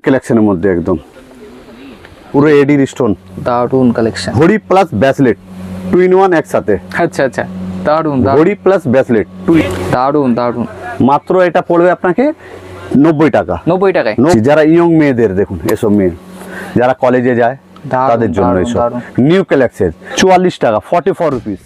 কালেকশনের মধ্যে একদম পুরো এডির স্টোন, দারুন কালেকশন। ঘড়ি প্লাস ব্রেসলেট 2 in 1 একসাথে। আচ্ছা আচ্ছা, দারুন ঘড়ি প্লাস ব্রেসলেট দারুন দারুন। মাত্র এটা পড়বে আপনাকে 90 টাকা। 90 টাকায়। যারা ইয়ং মেয়েদের দেখুন, এসব মেয়ে যারা কলেজে যায় তাদের জন্য এসব নিউ কালেকশন 44 টাকা, 44 রুপিস।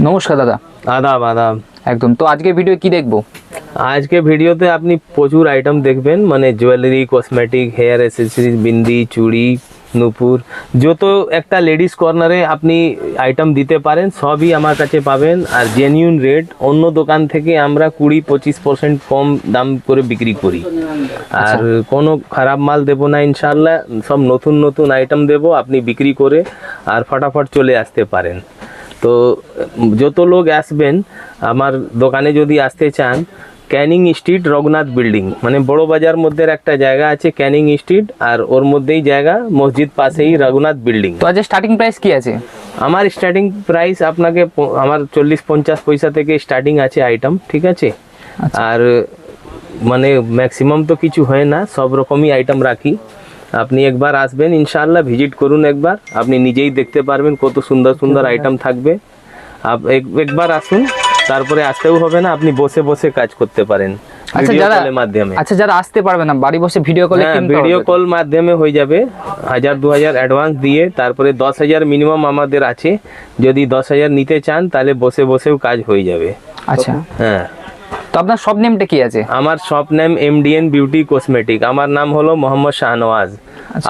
নমস্কার দাদা। আদাব আদাব। একদম। তো আজকে ভিডিও কি দেখবো? আজকে ভিডিওতে আপনি প্রচুর আইটেম দেখবেন, মানে jewellery, cosmetic, hair accessories, bindi, চুড়ি, নূপুর, যত একটা লেডিস কর্নারে আপনি আইটেম দিতে পারেন সবই আমার কাছে পাবেন। আর জেনিউন রেট, অন্য দোকান থেকে আমরা 20-25% কম দাম করে বিক্রি করি। আর কোনো খারাপ মাল দেবো না ইনশাল্লাহ, সব নতুন নতুন আইটেম দেবো, আপনি বিক্রি করে আর ফটাফট চলে আসতে পারেন। তো যত লোক আসবেন আমার দোকানে যদি আসতে চান, ক্যানিং স্ট্রিট, রঘুনাথ বিল্ডিং, মানে বড় বাজার মধ্যে একটা জায়গা আছে ক্যানিং স্ট্রিট, আর ওর মধ্যেই জায়গা মসজিদ পাশেই রঘুনাথ বিল্ডিং। তো আজ স্টার্টিং প্রাইস কি আছে? আমার স্টার্টিং প্রাইস আপনাকে আমার 40-50 পয়সা থেকে স্টার্টিং আছে আইটেম, ঠিক আছে? আর মানে ম্যাক্সিমাম তো কিছু হয় না, সব রকমই আইটেম রাখি। আপনি একবার আসবেন ইনশাআল্লাহ, ভিজিট করুন একবার, আপনি নিজেই দেখতে পারবেন কত সুন্দর সুন্দর আইটেম থাকবে। একবার আসুন, তারপরে আসতেও হবে না, আপনি বসে বসে কাজ করতে পারেন ভিডিও কলের মাধ্যমে। আচ্ছা, যারা আসতে পারবে না বাড়ি বসে ভিডিও কলে, ভিডিও কল মাধ্যমে হয়ে যাবে। 1000-2000 অ্যাডভান্স দিয়ে তারপরে 10,000 মিনিমাম আমাদের আছে। যদি 10,000 নিতে চান তাহলে বসে বসেও কাজ হয়ে যাবে। আচ্ছা হ্যাঁ। তো আপনার শপ নেমটা কি আছে? আমার shop name MDN beauty cosmetic. আমার নাম হলো মোহাম্মদ শাহনওয়াজ।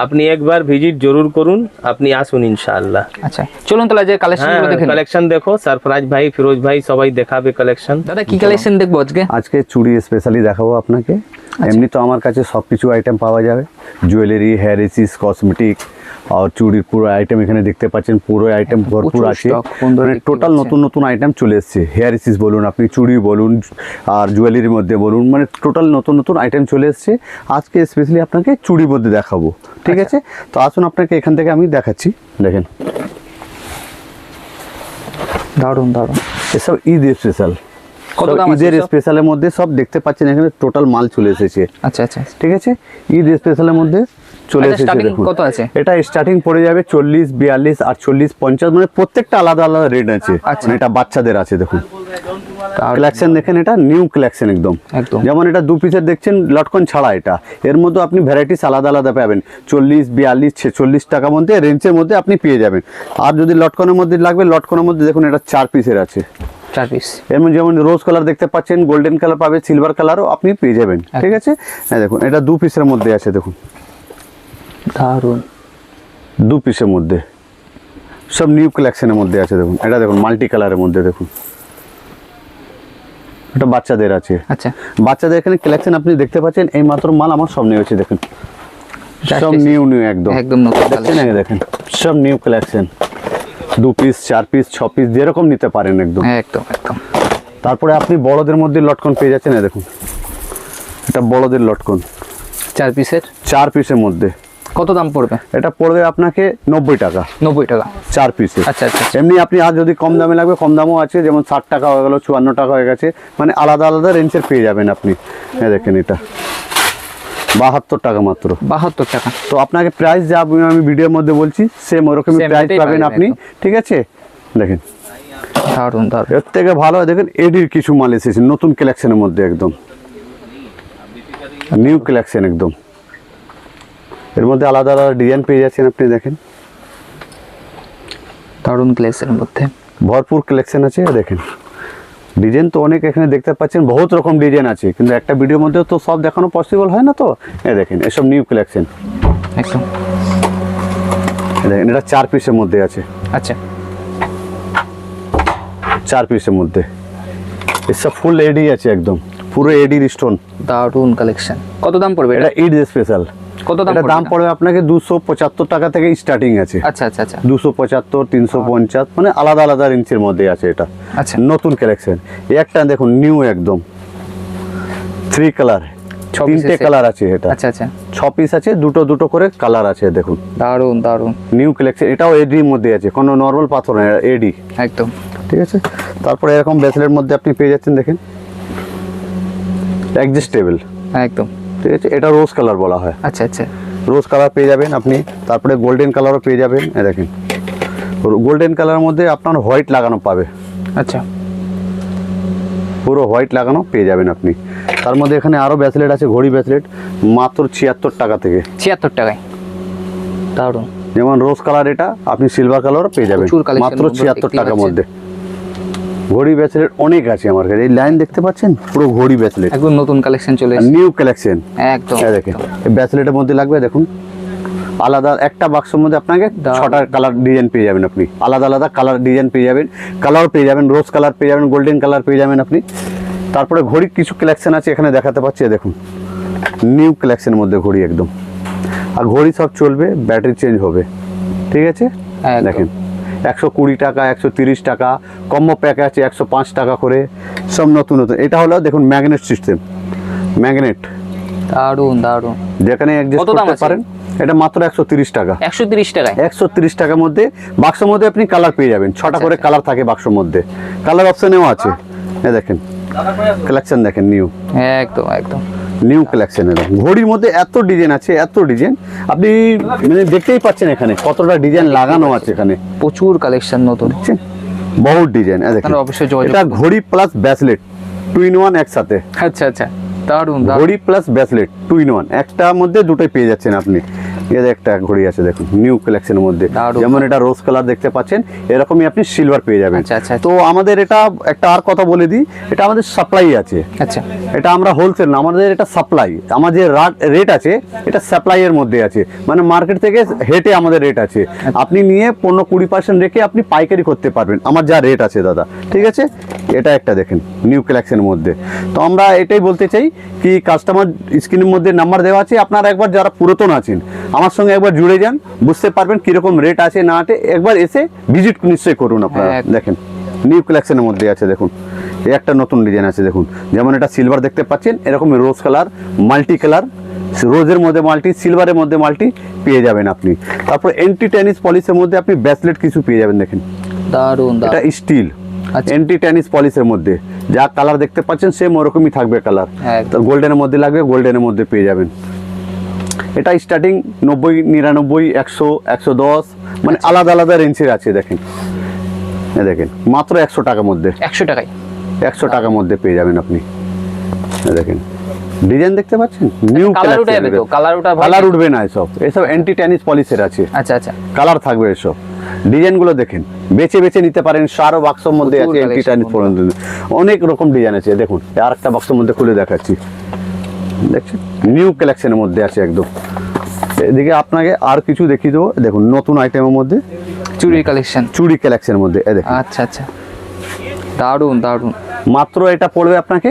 আপনি একবার ভিজিট জরুর করুন, আপনি আসুন ইনশাআল্লাহ। আচ্ছা চলুন তাহলে যে কালেকশনগুলো দেখেন। কালেকশন দেখো, সরফরাজ ভাই, ফিরোজ ভাই সবাই দেখাবে কালেকশন। দাদা কি কালেকশন দেখবো আজকে? আজকে চুড়ি স্পেশালি দেখাবো আপনাকে। এমনি তো আমার কাছে সব কিছু আইটেম পাওয়া যাবে, জুয়েলারি, হেয়ার অ্যাসেসরিজ, কসমেটিক আর চুড়ির পুরো আইটেম এখানে দেখতে পাচ্ছেন। পুরো আইটেম ভরপুর আছে, মানে টোটাল নতুন নতুন আইটেম চলে এসছে। হেয়ার অ্যাসেসরিজ বলুন, আপনি চুড়ি বলুন, আর জুয়েলারির মধ্যে বলুন, মানে টোটাল নতুন নতুন আইটেম চলে এসছে। আজকে স্পেশালি আপনাকে চুড়ির মধ্যে দেখাবো, ঠিক আছে? তো আসুন আপনাকে এখান থেকে আমি দেখাচ্ছি। দেখেন দারুন দারুন, এসব ঈদ স্পেশাল, ঈদের স্পেশালের মধ্যে সব দেখতে পাচ্ছেন এখানে টোটাল মাল চলে এসেছে। আচ্ছা আচ্ছা, ঠিক আছে, ঈদ স্পেশালের মধ্যে চলে এসেছে। দেখুন কত আছে এটা, স্টার্টিং পড়ে যাবে 40, 42, 48, 50, মানে প্রত্যেকটা আলাদা আলাদা রেট আছে। মানে এটা বাচ্চাদের আছে। দেখুন কালেকশন দেখেন, এটা নিউ কালেকশন একদম। যেমন এটা 2 পিসের দেখছেন লটকন ছাড়া, এটা এর মধ্যে আপনি ভ্যারাইটিস আলাদা আলাদা পাবেন। 40, 42, 46 টাকা মধ্যে রেঞ্জের মধ্যে আপনি পেয়ে যাবেন। আর যদি লটকনের মধ্যে লাগবে, লটকনের মধ্যে দেখুন এটা 4 পিসের আছে। 4 পিস। এর মধ্যে যেমন রোজ কালার দেখতে পাচ্ছেন, গোল্ডেন কালার পাবে, সিলভার কালারও আপনি পেয়ে যাবেন। ঠিক আছে, দেখুন এটা 2 পিসের মধ্যে আছে। দেখুন দারুন, 2 পিসের মধ্যে সব নিউ কালেকশনের মধ্যে আছে। দেখুন এটা, দেখুন মাল্টি কালারের মধ্যে। দেখুন এটা বাচ্চাদের আছে। আচ্ছা, বাচ্চাদের এখানে কালেকশন আপনি দেখতে পাচ্ছেন। এই মাত্র মাল আমার সামনে হয়েছে। দেখুন সব নিউ একদম একদম নতুন কালেকশন। দেখেন সব new collection, 2 piece, 4 piece, 6 piece যেরকম নিতে পারেন একদম একদম একদম। তারপরে আপনি বড়দের মধ্যে লটকন পেয়ে যাচ্ছেন। দেখুন এটা বড়দের লটকন 4 পিসের, 4 পিসের মধ্যে। কত দাম পড়বে? এটা পড়বে আপনাকে 90 টাকা। 90 টাকা 4 পিসে। আচ্ছা আচ্ছা। এমনি আপনি আর যদি কম দামে লাগবে, কম দামও আছে, যেমন 60 টাকা হয়ে গেল, 54 টাকা হয়ে গেছে, মানে আলাদা আলাদা রেঞ্জের পেয়ে যাবেন আপনি। দেখেন এটা 72 টাকা মাত্র। 72 টাকা। তো আপনাকে প্রাইস যা আমি ভিডিওর মধ্যে বলছি সেম ওরকমই প্রাইস পাবেন আপনি। ঠিক আছে, দেখেন দারুন দারুন। এর থেকে ভালো দেখেন এডির কিছু মাল এসেছে নতুন কালেকশনের মধ্যে, একদম নিউ কালেকশন একদম। এর মধ্যে আলাদা আলাদা ডিজাইন পেয়ে যাচ্ছেন আপনি। দেখেন দারুন গ্লেসের মধ্যে ভরপুর কালেকশন আছে দেখেন। ডিজাইন তো অনেক এখানে দেখতে পাচ্ছেন, বহুত রকম ডিজাইন আছে, কিন্তু একটা ভিডিওর মধ্যে তো সব দেখানো পসিবল হয় না। তো দেখেন এসব নিউ কালেকশন একদম। দেখেন এটা 4 পিসের মধ্যে আছে, আচ্ছা 4 পিসের মধ্যে। এসব ফুল এডি আছে, একদম পুরো এডির স্টোন। দারুন কালেকশন। কত দাম পড়বে এটা এটা? ঈদ স্পেশাল। কত দাম এটা পড়বে দাম এটা? পড়বে আপনাকে 275 টাকা থেকে স্টার্টিং আছে। আচ্ছা আচ্ছা আচ্ছা 275, 350, মানে আলাদা আলাদা রেঞ্জের মধ্যে আছে এটা। আচ্ছা নতুন কালেকশন। একটা দেখুন নিউ একদম 3 কালার, 6 তিনটে piece-এর কালার আছে এটা। আচ্ছা আচ্ছা 6 পিস আছে, দুটো দুটো করে কালার আছে দেখুন। দারুন দারুন নিউ কালেকশন, এটাও এডির মধ্যে আছে, কোনো নর্মাল পাথর না, এডি। একদম। ঠিক আছে। তারপরে এরকম ব্রেসলেটের মধ্যে আপনি পেয়ে যাচ্ছেন দেখেন, অ্যাডজাস্টেবল। একদম ঠিক আছে, এটা রোজ কালার বলা হয়। আচ্ছা আচ্ছা রোজ কালার পেয়ে যাবেন আপনি, তারপরে গোল্ডেন কালারও পেয়ে যাবেন। দেখেন গোল্ডেন কালারের মধ্যে আপনার হোয়াইট লাগানো পাবে, আচ্ছা পুরো হোয়াইট লাগানো পেয়ে যাবেন আপনি। তার মধ্যে এখানে আরও ব্রেসলেট আছে, ঘড়ি ব্রেসলেট, মাত্র 76 টাকা থেকে। 76 টাকায় দারুন। যেমন রোজ কালার, এটা আপনি সিলভার কালারও পেয়ে যাবেন প্রচুর collection মাত্র বন্ধুরা 76 দেখতেই টাকার পাচ্ছেন। মধ্যে। ঘড়ি ব্রেসলেট অনেক আছে আমার কাছে, এই লাইন দেখতে পাচ্ছেন পুরো ঘড়ি ব্রেসলেট, একদম নতুন কালেকশন চলে এসেছে। New collection. একদম দেখেন এই ব্রেসলেটের মধ্যে লাগবে দেখুন, আলাদা একটা বাক্সের মধ্যে আপনাকে 6টা কালার ডিজাইন পেয়ে যাবেন আপনি, আলাদা আলাদা কালার ডিজাইন পেয়ে যাবেন, কালার পেয়ে যাবেন, রোজ কালার পেয়ে যাবেন, গোল্ডেন কালার পেয়ে যাবেন আপনি। তারপরে ঘড়ির কিছু কালেকশন আছে এখানে দেখাতে পাচ্ছি, দেখুন নিউ কালেকশনের মধ্যে ঘড়ি একদম। আর ঘড়ি সব চলবে, ব্যাটারি চেঞ্জ হবে। ঠিক আছে, একদম। দেখেন 120 টাকা, 130 টাকা, কম্বো প্যাক আছে 105 টাকা করে, সব নতুন নতুন। এটা হলো দেখুন ম্যাগনেট সিস্টেম, ম্যাগনেট দারুন দারুন। যেখানে অ্যাডজাস্ট কত দাম করতে আছে? পারেন। এটা মাত্র 130 টাকা। 130 টাকায় 130 টাকার মধ্যে বাক্সের মধ্যে আপনি কালার পেয়ে যাবেন, 6টা করে আচ্ছা। কালার থাকে বাক্সের মধ্যে, কালার অপশনেও আছে। দেখেন কালেকশন দেখেন, নিউ একদম একদম। New collection. ঘড়ির মধ্যে এত ডিজাইন আছে, এত ডিজাইন আপনি মানে দেখতেই পাচ্ছেন এখানে কতটা ডিজাইন লাগানো আছে এখানে, প্রচুর কালেকশন নতুন। দেখছেন বহুত ডিজাইন। দেখেন আপনারা অবশ্যই যোগাযোগ এটা করুন। ঘড়ি প্লাস ব্রেসলেট 2 in 1 একসাথে। আচ্ছা আচ্ছা দারুন দারুন। ঘড়ি প্লাস ব্রেসলেট 2 in 1, একটার মধ্যে দুটোই পেয়ে যাচ্ছেন আপনি। এই যে একটা ঘড়ি আছে দেখুন নিউ কালেকশনের মধ্যে, দারুণ। যেমন এটা রোজ কালার দেখতে পাচ্ছেন, এরকমই আপনি সিলভার পেয়ে যাবেন। আচ্ছা, আচ্ছা, আচ্ছা। তো আমাদের এটা একটা আর কথা বলে দিই, এটা আমাদের সাপ্লাই আছে। আচ্ছা এটা আমরা হোলসেল না, আমাদের এটা সাপ্লাই। আমার যে রেট আছে এটা সাপ্লাই এর মধ্যে আছে, মানে মার্কেট থেকে হেটে আমাদের রেট আছে। আপনি নিয়ে 15-20% রেখে আপনি পাইকারি করতে পারবেন, আমার যা রেট আছে দাদা। ঠিক আছে, এটা একটা দেখেন নিউ কালেকশনের মধ্যে। তো আমরা এটাই বলতে চাই কি, কাস্টমার স্ক্রিনের মধ্যে নাম্বার দেওয়া আছে, আপনারা একবার যারা পুরাতন আছেন আমার সঙ্গে একবার জুড়ে যান, বুঝতে পারবেন কিরকম রেট আছে না আছে। একবার এসে ভিজিট নিশ্চয়ই করুন আপনারা। হ্যাঁ। দেখেন নিউ কালেকশনের মধ্যে আছে দেখুন, এই একটা নতুন ডিজাইন আছে দেখুন, যেমন এটা সিলভার দেখতে পাচ্ছেন, এরকম রোজ কালার, মাল্টি কালার, রোজের মধ্যে মাল্টি, সিলভারের মধ্যে মাল্টি পেয়ে যাবেন আপনি। তারপর এন্টি টেনিস পলিশের মধ্যে আপনি ব্রেসলেট কিছু পেয়ে যাবেন দেখেন, দারুন এটা দারুন। স্টিল আচ্ছা। এন্টি টেনিস পলিশের মধ্যে যা কালার দেখতে পাচ্ছেন সেম ওরকমই থাকবে কালার। একদম। তো গোল্ডেনের মধ্যে লাগবে, গোল্ডেনের মধ্যে পেয়ে যাবেন। এটা স্টার্টিং 90, 99, 100, 110, মানে আলাদা আলাদা রেঞ্জের আছে। দেখেন দেখেন মাত্র 100 টাকার মধ্যে, 100 টাকায় 100 টাকার মধ্যে পেয়ে যাবেন আপনি। দেখেন ডিজাইন দেখতে পাচ্ছেন, নিউ কালার উঠে যাবে তো? কালার উঠা ভয় কালার নেই? উঠবে না, এসব এসব অ্যান্টি টেনিস পলিশের আছে, আচ্ছা আচ্ছা কালার থাকবে এসব। ডিজাইনগুলো দেখেন, বেছে বেছে নিতে পারেন, 4 বাক্সের মধ্যে প্রচুর আছে অ্যান্টি collection টেনিস পর্যন্ত, অনেক রকম ডিজাইন আছে। দেখুন আর একটা বাক্সের মধ্যে খুলে দেখাচ্ছি, দেখছেন নিউ কালেকশনের মধ্যে আছে একদম। এদিকে আপনাকে আর কিছু দেখিয়ে দেবো, দেখুন নতুন আইটেমের মধ্যে চুরির কালেকশন। চুড়ি কালেকশনের মধ্যে দেখুন, আচ্ছা আচ্ছা দারুন দারুন। মাত্র এটা পড়বে আপনাকে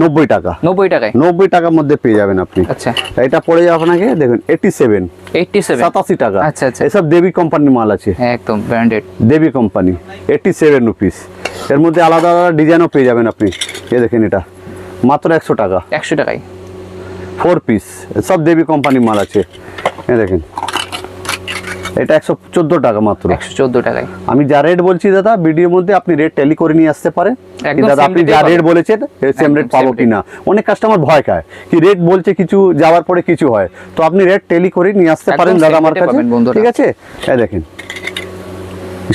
90 টাকা। 90 টাকায় 90 টাকার মধ্যে পেয়ে যাবেন আপনি। আচ্ছা এটা পড়ে যাবে আপনাকে দেখুন 87, 87 টাকা। আচ্ছা, আচ্ছা। এসব দেবী কোম্পানির মাল আছে, একদম ব্র্যান্ডেড। দেবী কোম্পানি 87 রুপিস। এর মধ্যে আলাদা আলাদা ডিজাইনও পেয়ে যাবেন আপনি। এই দেখেন এটা মাত্র 100 টাকা, 100 টাকায় 4 পিস, সব দেবী কোম্পানির মাল আছে। এই দেখেন এটা 114 টাকা মাত্র। 114 টাকায়। আমি যা রেট বলছি দাদা ভিডিওর মধ্যে আপনি রেট ট্যালি করে নিয়ে আসতে পারেন কি একদম দাদা, same আপনি rate-এই যা পাবেন। রেট বলেছেন সেম একদম রেট পাবো same কিনা। অনেক কাস্টমার ভয় খায় কি রেট বলছে কিছু, যাওয়ার পরে কিছু হয়, তো আপনি রেট ট্যালি করে নিয়ে আসতে একদম পারেন same দাদা আমার rate-এ কাছে। পাবেন বন্ধুরা। ঠিক আছে, এই দেখেন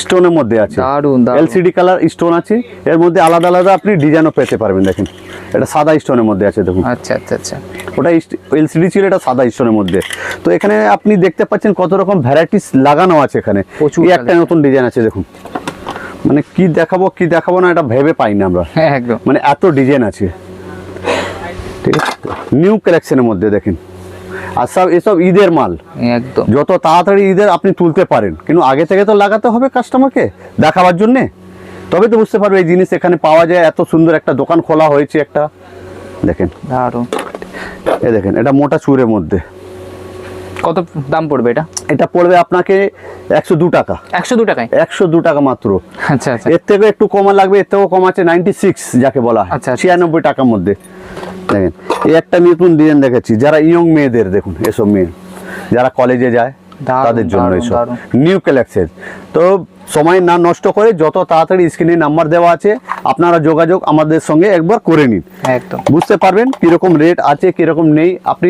স্টোনের মধ্যে আছে, দারুন দারুন। এলসিডি কালার স্টোন আছে, এর মধ্যে আলাদা আলাদা আপনি ডিজাইনও পেতে পারবেন। দেখেন এটা সাদা স্টোনের মধ্যে আছে দেখুন, আচ্ছা আচ্ছা আচ্ছা ওটা এলসিডি ছিল, এটা সাদা স্টোনের মধ্যে। তো এখানে আপনি দেখতে পাচ্ছেন কত রকম ভ্যারাইটিস লাগানো আছে এখানে। প্রচুর এই একটা collection। নতুন ডিজাইন আছে দেখুন, মানে কি দেখাবো না এটা ভেবে পাই না আমরা, হ্যাঁ একদম। মানে এত ডিজাইন আছে। ঠিক আছে, নিউ কালেকশনের মধ্যে দেখেন, আর সব এসব ঈদের মাল, একদম যত তাড়াতাড়ি ঈদের আপনি তুলতে পারেন, কিন্তু আগে থেকে তো লাগাতে হবে কাস্টমারকে দেখাবার জন্যে, তবে তো বুঝতে পারবে এই জিনিস এখানে পাওয়া যায়। এত সুন্দর একটা দোকান খোলা হয়েছে একটা, দেখেন দারুন। এই দেখেন, এটা মোটা চুরের মধ্যে। কত দাম পড়বে এটা? এটা পড়বে আপনাকে 102 টাকা। 102 টাকায়? 102 টাকা মাত্র। আচ্ছা আচ্ছা। এর থেকে একটু কমা লাগবে, এর থেকেও কম আছে 96 যাকে বলা হয়, আচ্ছা, আচ্ছা। 96 টাকার মধ্যে। দেখেন এই একটা নতুন ডিজাইন দেখেছি, যারা ইয়ং মেয়েদের, দেখুন এসব মেয়ে যারা কলেজে যায় দারুণ, তাদের জন্য দারুণ, এসব দারুণ। New collection. তো সময় না নষ্ট করে যত তাড়াতাড়ি স্ক্রিনে নাম্বার দেওয়া আছে, আপনারা যোগাযোগ আমাদের সঙ্গে একবার করে নিন, একদম বুঝতে পারবেন কিরকম রেট আছে কিরকম নেই। আপনি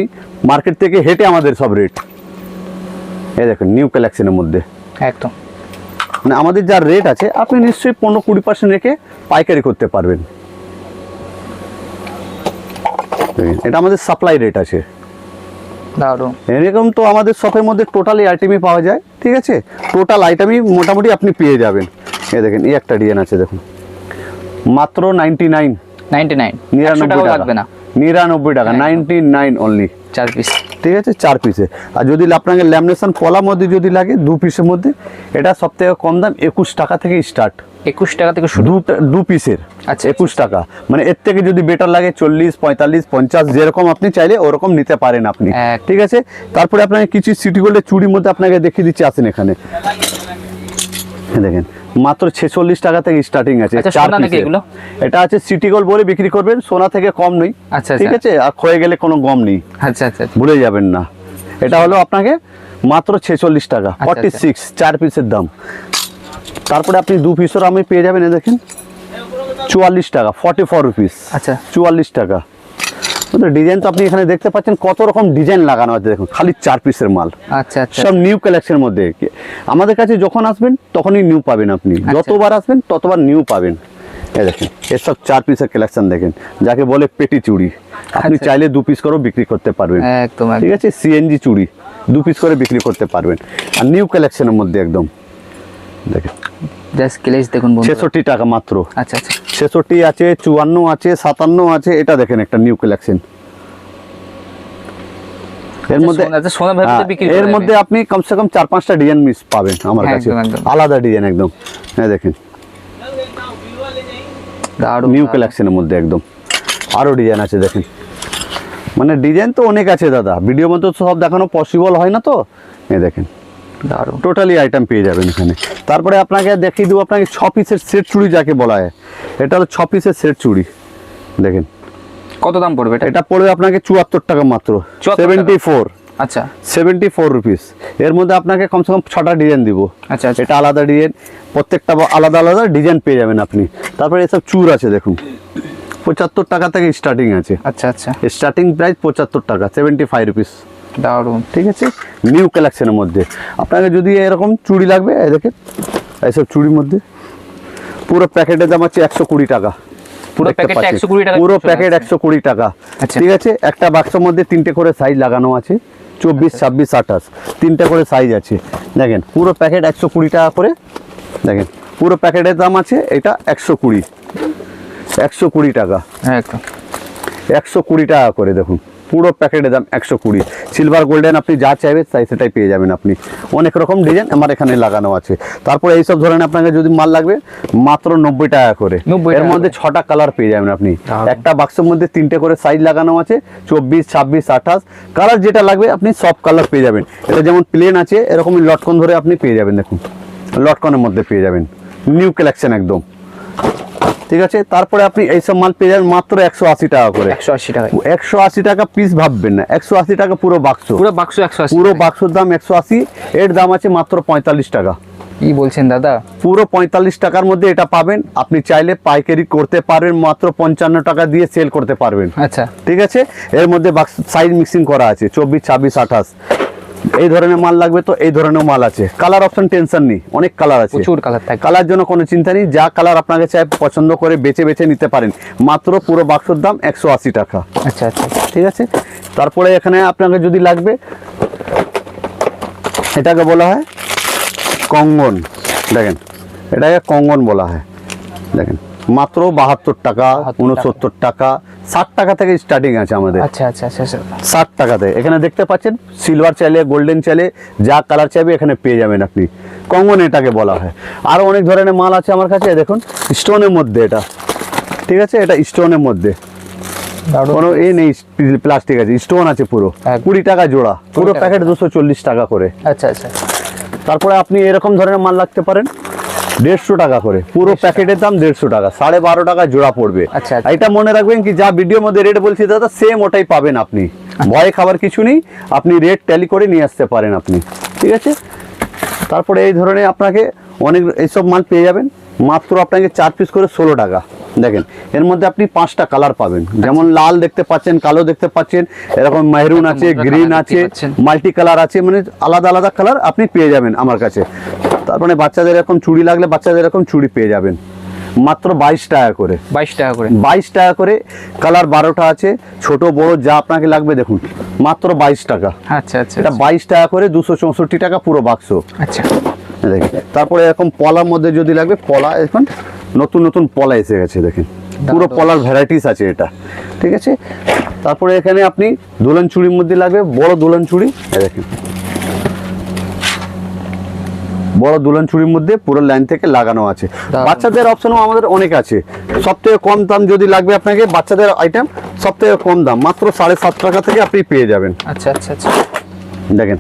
মার্কেট থেকে হেঁটে আমাদের সব রেট, এই দেখেন নিউ কালেকশনের মধ্যে। একদম। মানে আমাদের যা রেট আছে আপনি নিশ্চয়ই 15-20% রেখে পাইকারি করতে পারবেন। দেখেন, এটা আমাদের সাপ্লাই রেট আছে। দারুন। এরকম তো আমাদের শপের মধ্যে টোটালি আইটেমই পাওয়া যায়। ঠিক আছে, টোটাল আইটেমই মোটামুটি আপনি পেয়ে যাবেন। এই দেখেন এই একটা ডিজাইন আছে, দেখুন মাত্র 99 99 99 টাকা টাকা লাগবে না। 99 টাকা, 99 অনলি। 4 পিস। ঠিক আছে, 4 পিসে। আর যদি আপনাকে ল্যামিনেশন পলার মধ্যে যদি লাগে 2 পিসের মধ্যে, এটা সব থেকে কম দাম 21 টাকা থেকে স্টার্ট। 21 টাকা থেকে শুরু। 2 পিসের আচ্ছা, 21 টাকা। মানে এর থেকে যদি বেটার লাগে 40, 45, 50 যেরকম আপনি চাইলে ওরকম নিতে পারেন আপনি। ঠিক আছে, তারপরে আপনাকে কিছু সিটি গোল্ডের চুড়ির মধ্যে আপনাকে দেখিয়ে দিচ্ছি, আসেন এখানে দেখেন মাত্র 46 টাকা থেকে স্টার্টিং আছে। আচ্ছা, 4 সোনা নাকি পিসের। এগুলো? এটা আছে সিটি গোল্ড বলে বিক্রি করবেন, সোনা থেকে কম নেই। আচ্ছা, ঠিক আচ্ছা। আছে, আর ক্ষয়ে গেলে কোনো গম নেই, আচ্ছা আচ্ছা আচ্ছা। ভুলে যাবেন না। এটা হলো আপনাকে মাত্র 46 টাকা, 46 4 পিসের দাম। তারপরে আপনি 2 পিসের আমি পেয়ে যাবেন, এই দেখেন 44 টাকা, 44 রুপিস। আচ্ছা। 44 টাকা। ডিজাইন তো আপনি এখানে দেখতে পাচ্ছেন কত রকম ডিজাইন লাগানো আছে, দেখুন খালি 4 পিসের মাল। আচ্ছা আচ্ছা। সব নিউ কালেকশনের মধ্যে। আমাদের কাছে যখন আসবেন তখনই নিউ পাবেন, আপনি যতবার আসবেন ততবার নিউ পাবেন। এই দেখেন এসব 4 পিসের কালেকশন দেখেন, যাকে বলে পেটি চুড়ি। আপনি আচ্ছা। চাইলে 2 পিস করেও বিক্রি করতে পারবেন। একদম ঠিক আছে, সিএনজি চুড়ি 2 পিস করে বিক্রি করতে পারবেন, আর নিউ কালেকশনের মধ্যে একদম। দেখেন জাস্ট ক্লেজ দেখুন বন্ধুরা। 66 টাকা মাত্র। আচ্ছা আচ্ছা। 66 আছে, 54 আছে, 57 আছে। এটা দেখেন একটা নিউ কালেকশন। এর মধ্যে আচ্ছা, সোনা ভাবে তো বিক্রি এর করে মধ্যে আপনি কমসে কম 4-5টা ডিজাইন মিস পাবেন আমার হ্যাঁ, কাছে, একদম, একদম। আলাদা ডিজাইন একদম। হ্যাঁ দেখেন দারুন। নিউ কালেকশনের মধ্যে একদম আরো ডিজাইন আছে দেখেন। মানে ডিজাইন তো অনেক আছে দাদা, ভিডিও মধ্যে তো সব দেখানো পসিবল হয় না। তো এই দেখেন দারুন। টোটালি আইটেম পেয়ে যাবেন এখানে। তারপরে আপনাকে দেখিয়ে দেবো আপনাকে 6 পিসের সেট চুড়ি যাকে বলা হয়। এটা হলো 6 পিসের সেট চুড়ি। দেখেন কত দাম পড়বে এটা? এটা পড়বে আপনাকে 74 টাকা মাত্র। 74 74 আচ্ছা 74 রুপিস। এর মধ্যে আপনাকে কমসে কম 6টা ডিজাইন দিব। আচ্ছা আচ্ছা। এটা আলাদা ডিজাইন, প্রত্যেকটা আলাদা আলাদা ডিজাইন পেয়ে যাবেন আপনি। তারপরে এসব চুর আছে দেখুন, 75 টাকা থেকে স্টার্টিং আছে। আচ্ছা আচ্ছা। স্টার্টিং প্রাইস 75 টাকা, 75 রুপিস। দারুন। ঠিক আছে, নিউ কালেকশনের মধ্যে আপনাকে যদি এরকম চুড়ি লাগবে, এই দেখেন এইসব চুড়ির মধ্যে পুরো প্যাকেটের দাম আছে 120 টাকা। পুরো প্যাকেটটা 120 টাকা। পুরো প্যাকেট 120 টাকা। আচ্ছা। ঠিক আছে, একটা বাক্সের মধ্যে 3টে করে সাইজ লাগানো আছে, 24, 26, 28 3টে করে সাইজ আছে। দেখেন পুরো প্যাকেট 120 টাকা করে। দেখেন পুরো প্যাকেটের দাম আছে এটা 120 টাকা। একদম 120 টাকা করে। দেখুন পুরো প্যাকেটের দাম 120। সিলভার গোল্ডেন আপনি যা চাইবেন তাই সেটাই পেয়ে যাবেন আপনি। অনেক রকম ডিজাইন আমার এখানে লাগানো আছে। তারপরে এইসব ধরনের আপনাকে যদি মাল লাগবে মাত্র 90 টাকা করে। 90 এর টাকা মধ্যে 6টা কালার পেয়ে যাবেন আপনি। দারুণ। একটা বাক্সের মধ্যে 3টে করে সাইজ লাগানো আছে, 24, 26, 28 কালার যেটা লাগবে আপনি সব কালার পেয়ে যাবেন। এটা যেমন প্লেন আছে, এরকমই লটকন ধরে আপনি পেয়ে যাবেন। দেখুন লটকনের মধ্যে পেয়ে যাবেন, নিউ কালেকশন একদম। ঠিক আছে, তারপরে আপনি এইসব মাল পেয়ে যাবেন মাত্র 180 টাকা করে। 180 টাকা। 180 টাকা পিস ভাববেন না, 180 টাকা পুরো বাক্স। পুরো বাক্স 180। পুরো বাক্সের দাম 180। এর দাম আছে মাত্র 45 টাকা। কি বলছেন দাদা? পুরো 45 টাকার মধ্যে এটা পাবেন। আপনি চাইলে পাইকারি করতে পারবেন, মাত্র 55 টাকা দিয়ে সেল করতে পারবেন। আচ্ছা ঠিক আছে, এর মধ্যে বাক্স সাইজ মিক্সিং করা আছে 24, 26, 28। এই ধরনের মাল লাগবে তো এই ধরনের মাল আছে। কালার অপশন টেনশন নেই, অনেক কালার আছে। প্রচুর কালার থাকে। কালার জন্য কোনো চিন্তা নেই, যা কালার আপনাকে চাই পছন্দ করে বেছে বেছে নিতে পারেন। মাত্র পুরো বাক্সের দাম 180 টাকা। আচ্ছা আচ্ছা। ঠিক আছে, তারপরে এখানে আপনাকে যদি লাগবে, এটাকে বলা হয় কঙ্গন। দেখেন এটাকে কঙ্গন বলা হয়। দেখেন মাত্র 72 টাকা, 69 টাকা, 60 টাকা থেকে স্টার্টিং আছে আমাদের। আচ্ছা আচ্ছা আচ্ছা আচ্ছা 60 টাকাতে এখানে দেখতে পাচ্ছেন, সিলভার চাইলে গোল্ডেন চাইলে যা কালার চাইবে এখানে পেয়ে যাবেন আপনি। কঙ্গন এটাকে বলা হয়। আরও অনেক ধরনের মাল আছে আমার কাছে, দেখুন স্টোনের মধ্যে এটা, ঠিক আছে, এটা স্টোনের মধ্যে দারুণ। কোনো এই নেই, প্লাস্টিক আছে, স্টোন আছে পুরো, একদম। 20 টাকা জোড়া, পুরো 20 প্যাকেট 240 টাকা করে। আচ্ছা আচ্ছা তারপরে আপনি এরকম ধরনের মাল রাখতে পারেন 150 টাকা করে, পুরো প্যাকেটের দাম 150 টাকা, 12.5 টাকা জোড়া পড়বে। আচ্ছা, আচ্ছা। এটা মনে রাখবেন কি, যা ভিডিওর মধ্যে রেট বলছি দাদা সেম ওটাই পাবেন আপনি, ভয় খাবার কিছু নেই, আপনি রেট ট্যালি করে নিয়ে আসতে পারেন আপনি, ঠিক আছে। তারপরে এই ধরনের আপনাকে অনেক এইসব মাল পেয়ে যাবেন, মাত্র আপনাকে 4 পিস করে 16 টাকা। দেখেন এর মধ্যে আপনি 5টা কালার পাবেন, যেমন লাল দেখতে পাচ্ছেন, কালো দেখতে পাচ্ছেন, এরকম মেহরুন আছে, মধ্যে গ্রিন colour আছে, দেখতে পাচ্ছেন। মাল্টি কালার আছে, মানে আলাদা আলাদা কালার আপনি পেয়ে যাবেন আমার কাছে। তারপরে বাচ্চাদের এরকম চুড়ি লাগলে বাচ্চাদের এরকম চুড়ি পেয়ে যাবেন মাত্র 22 টাকা করে। 22 টাকা করে। 22 টাকা করে, কালার 12টা আছে, ছোট বড় যা আপনাকে লাগবে দেখুন, মাত্র 22 টাকা। আচ্ছা আচ্ছা এটা 22 টাকা করে, 264 টাকা পুরো বাক্স। আচ্ছা দেখেন তারপরে এরকম পলার মধ্যে যদি লাগবে, পলা এখন নতুন নতুন পলা এসে গেছে, দেখেন পুরো পলার ভ্যারাইটিস আছে এটা, ঠিক আছে। তারপরে এখানে আপনি দুলন চুড়ির মধ্যে লাগবে, বড় দুলন চুড়ি, এই দেখেন বড় দুলন চুড়ির মধ্যে পুরো লাইন থেকে লাগানো আছে। বাচ্চাদের অপশনও আমাদের অনেক আছে। সবথেকে কম দাম যদি লাগবে আপনাকে বাচ্চাদের আইটেম, সবথেকে কম দাম মাত্র 7.5 টাকা থেকে আপনি পেয়ে যাবেন। আচ্ছা আচ্ছা আচ্ছা দেখেন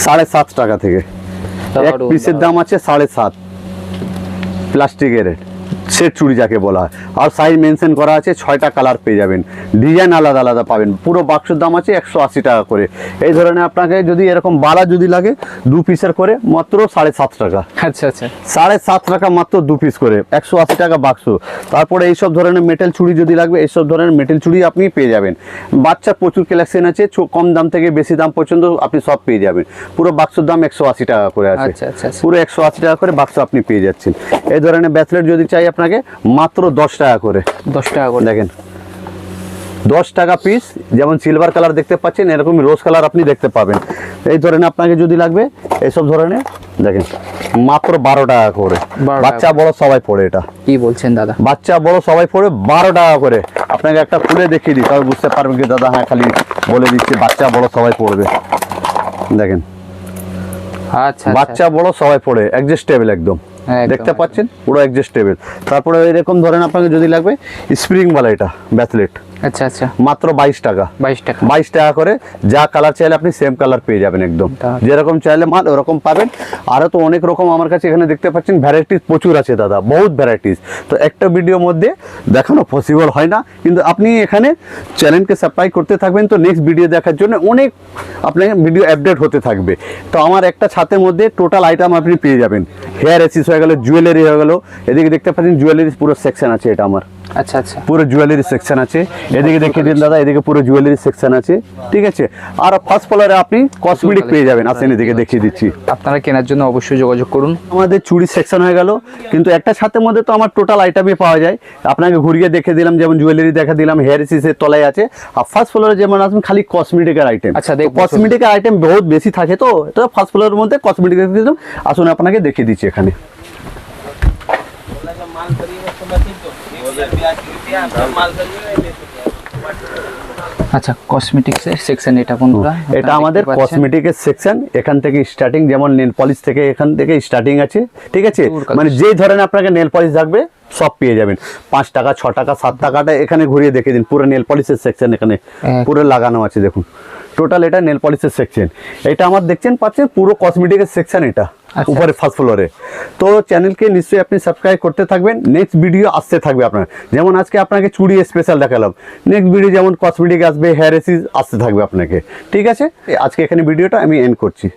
7.5 টাকা থেকে এক দারুণ, পিসের দাম আছে 7.5, প্লাস্টিকের রেট, সেট চুড়ি যাকে বলা হয়। আর সাইজ মেনশন করা আছে, 6টা কালার পেয়ে যাবেন, ডিজাইন আলাদা আলাদা পাবেন। পুরো বাক্সের দাম আছে 180 টাকা করে। এই ধরনের আপনাকে যদি এরকম বালা যদি লাগে 2 পিসের করে মাত্র 7.5 টাকা। আচ্ছা আচ্ছা 7.5 টাকা মাত্র 2 পিস করে, 180 টাকা বাক্স। তারপরে এইসব ধরনের মেটেল চুড়ি যদি লাগবে, এইসব ধরনের মেটেল চুড়ি আপনি পেয়ে যাবেন। বাচ্চার প্রচুর কালেকশন আছে, কম দাম থেকে বেশি দাম পর্যন্ত আপনি সব পেয়ে যাবেন। পুরো বাক্সের দাম 180 টাকা করে আছে, আচ্ছা আচ্ছা আচ্ছা পুরো 180 টাকা করে বাক্স আপনি পেয়ে যাচ্ছেন। এই ধরনের ব্রেসলেট যদি চাই আপনাকে মাত্র 10 টাকা করে। 10 টাকা করে। দেখেন 10 টাকা পিস, যেমন সিলভার কালার দেখতে পাচ্ছেন, এরকম রোজ কালার আপনি দেখতে পাবেন। এই ধরনের আপনাকে যদি লাগবে এইসব ধরনের, দেখেন মাত্র 12 টাকা করে। 12 টাকা। বাচ্চা বড় সবাই পড়ে, এটা কি বলছেন দাদা? বাচ্চা বড় সবাই পড়ে 12 টাকা করে। আপনাকে একটা খুলে দেখিয়ে দিই, তবে বুঝতে পারবেন কি দাদা, হ্যাঁ খালি বলে দিচ্ছি বাচ্চা বড় সবাই পড়বে। দেখেন আচ্ছা বাচ্চা বড় সবাই পড়ে, অ্যাডজাস্টেবল একদম, একদম, দেখতে একদম। পাচ্ছেন পুরো অ্যাডজাস্টেবল। তারপরে এরকম ধরেন আপনাকে যদি লাগবে স্প্রিং বালা, এটা ব্রেসলেট আচ্ছা আচ্ছা মাত্র 22 টাকা। 22 টাকা। 22 টাকা করে, যা কালার চাইলে আপনি সেম কালার পেয়ে যাবেন একদম, দারুণ। যেরকম চাইলে মাল ওরকম পাবেন। আরও তো অনেক রকম আমার কাছে এখানে দেখতে পাচ্ছেন ভ্যারাইটিস প্রচুর আছে দাদা, বহুত ভ্যারাইটিস। তো একটা ভিডিওর মধ্যে দেখানো পসিবল হয় না, কিন্তু আপনি এখানে চ্যানেলকে সাবস্ক্রাইব করতে থাকবেন, তো নেক্সট ভিডিও দেখার জন্য অনেক আপনার ভিডিও আপডেট হতে থাকবে। তো আমার একটা ছাতের মধ্যে টোটাল আইটেম আপনি পেয়ে যাবেন। হেয়ার এসিস হয়ে গেল, জুয়েলারি হয়ে গেল, এদিকে দেখতে পাচ্ছেন জুয়েলারি পুরো সেকশন আছে, এটা আমার আচ্ছা আচ্ছা পুরো জুয়েলারি সেকশন আছে। এদিকে দেখিয়ে দিন দাদা, এদিকে পুরো জুয়েলারি সেকশন আছে, ঠিক আছে। আর ফার্স্ট ফ্লোরে আপনি কসমেটিক পেয়ে যাবেন, আসেন এদিকে দেখিয়ে দিচ্ছি। আপনারা কেনার জন্য অবশ্যই যোগাযোগ করুন। আমাদের চুড়ি সেকশন হয়ে গেল, কিন্তু একটা ছাতের মধ্যে তো আমার টোটাল আইটেমই পাওয়া যায়। আপনাকে ঘুরিয়ে দেখে দিলাম, যেমন জুয়েলারি দেখা দিলাম, হেয়ার এসিসের তলায় আছে। আর ফার্স্ট ফ্লোরে যেমন আসবেন খালি কসমেটিকের আইটেম। আচ্ছা, দেখবো। কসমেটিকের আইটেম বহুত বেশি থাকে, তো এটা ফার্স্ট ফ্লোরের মধ্যে কসমেটিক দিলাম। আসুন আপনাকে দেখিয়ে দিচ্ছি এখানে। আচ্ছা কসমেটিক্সের সেকশন এটা বন্ধুরা, এটা আমাদের কসমেটিকের সেকশন। এখান থেকে স্টার্টিং, যেমন নেল পলিশ থেকে এখান থেকে স্টার্টিং আছে, ঠিক আছে। মানে যেই ধরনের আপনাকে নেল পলিশ থাকবে সব পেয়ে যাবেন। 5 টাকা, 6 টাকা, 7 টাকাটা এখানে ঘুরিয়ে দেখে দিন, পুরো নেল পলিশের সেকশন এখানে পুরো লাগানো আছে। দেখুন টোটাল এটা নেল পলিশের সেকশন। এটা আমার দেখছেন পাচ্ছেন পুরো কসমেটিকের সেকশন, এটা উপরে ফার্স্ট ফ্লোরে। তো চ্যানেলকে নিশ্চয়ই আপনি সাবস্ক্রাইব করতে থাকবেন, নেক্সট ভিডিও আসতে থাকবে আপনার। যেমন আজকে আপনাকে চুড়ি স্পেশাল দেখালাম, নেক্সট ভিডিও যেমন কসমেটিক আসবে, হেয়ার এসিস আসতে থাকবে আপনাকে, ঠিক আছে। আজকে এখানে ভিডিওটা আমি এন্ড করছি।